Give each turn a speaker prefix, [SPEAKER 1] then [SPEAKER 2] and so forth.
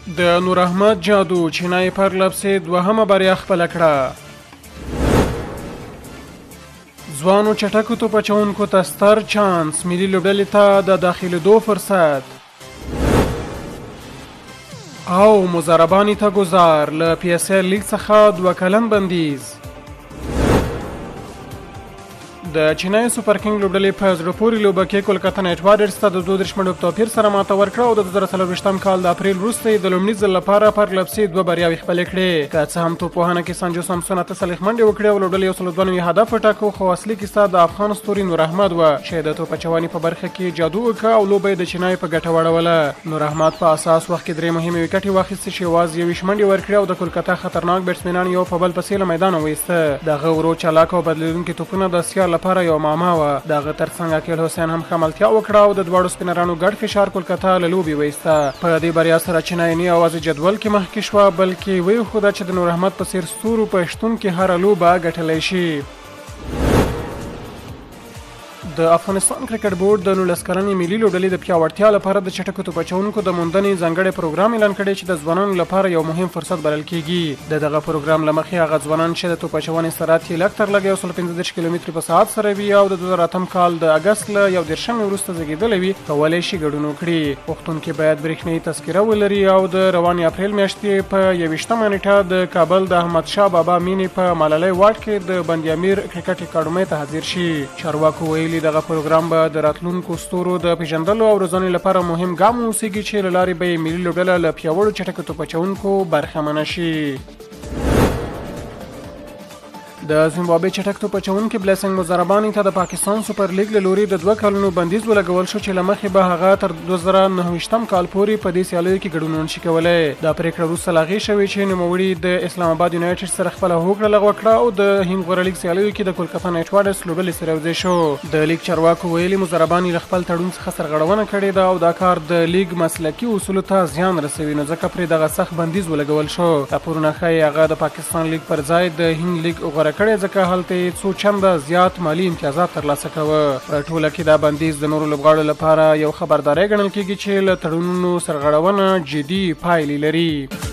[SPEAKER 1] د نور احمد جادو چنای پر لپسې دوهمه بریا خپله کړه. ځوانو چټکو توپ اچوونکو ته ستر چانس، ملي لوبډلې ته د داخلېدو فرصت. او موزارباني ته ګزار له پی اس ایل لیګ څخه 2 کلن بندیز. د چنای سوپر کینګ لوبډلې په زړه پورې لوبه کې کولکتا نایټ رایډرز ته د 32 منډو په توپیر سره ماته ورکړه او د 2024 کال د اپریل وروسته یې د لومړي ځل لپاره پر لپسې 2 بریاوې خپلې کړې. که څه هم توپوهنه کې سنجو سامسون 8 منډې وکړې او لوبډلې 192 هدف وټاکه، خو اصلي کیسه د افغان ستوري نور احمد وه چې د توپ اچونې په برخه کې جادو وکړه او لوبه یې د چنای په ګټه واړوله. نور احمد په اساس وخت کې 3 مهمې وکټې واخیستې چې یوازې 20 منډې ورکړې او د کولکتا خطرناک بیټسمنان یو په بل پسې له میدانه وایسته. دغه ورو چالاک او بدلیدونکي توپونه د سیال لپاره یو معما وه. دغه ترڅنګ اکیل حسین هم خملتیا وکړه او د دواړو سپینرانو ګډ فشار کولکتا له لوبې وایسته. په دې بریا سره چنای نه یوازې جدول کې مخکې شوه بلکې ویښوده چې د نور احمد په څېر ستورو په شتون کې هره لوبه ګټلی شي. د افغانستان کرکټ بورډ د 19 کلنې ملي لوبډلې د پیاوړتیا لپاره د چټکو توپ اچوونکو د موندنې ځانګړی پروګرام اعلان کړی چې د ځوانانو لپاره یو مهم فرصت بلل کیږي. دغه پروګرام له مخې هغه ځوانان چې د توپ اچونې سرعت یې لږ تر لږه 135 کیلومتر په ساعت سره وي او د 2008 کال د اګست له 1 وروسته زیږېدلی وي کولی شي ګډون وکړي. غوښتونکي باید برېښنایي تذکره ولري او د روانې اپریل میاشتې په 21 نیټه د کابل د احمدشاه بابا مینې په ملالۍ واټ کې د بندیامیر کرکټ اکاډمۍ ته حاضر شي. چارواکو ویلي دغه پروګرام به د راتلونکو ستورو د پیژندلو او روزنې لپاره مهم ګام واوسیږي چې له لارې به یې ملي لوبډله له پیاوړو چټکو توپ اچوونکو برخمنه شي. د زیمبابوې چټک توپ اچوونکي بلیسنګ موزارباني ته د پاکستان سوپر لیګ له لوري د 2 کلونو بندیز ولګول شو چې له مخې به هغه تر 2029 کال پورې په دې سیالیو کې ګډون نشي کولی. دا پرېکړه وروسته له هغې شوې چې نوموړي د اسلام آباد یونایټډ سره خپله هوکړه لغوه کړه او د هند غوره لیګ سیالیو کې د کولکتا نایټ رایډرز لوبډلې سره یوځای شو. د لیګ چارواکو ویلي موزارباني له خپل تړون څخه سرغړونه کړې ده او دا کار د لیګ مسلکي اصولو ته زیان رسوي، نو ځکه پرې دغه سخت بندیز ولګول شو. راپورونه ښایي هغه د پاکستان لیګ پر ځای د هند لیګ غوره کړی ځکه هلته څو چنده زیات مالی امتیازات ترلاسه کوه. په ټوله کې دا بندیز د نورو لوبغاړو لپاره یو خبرداری ګڼل کېږي چې له تړونونو سرغړونه جدي پایلې لري.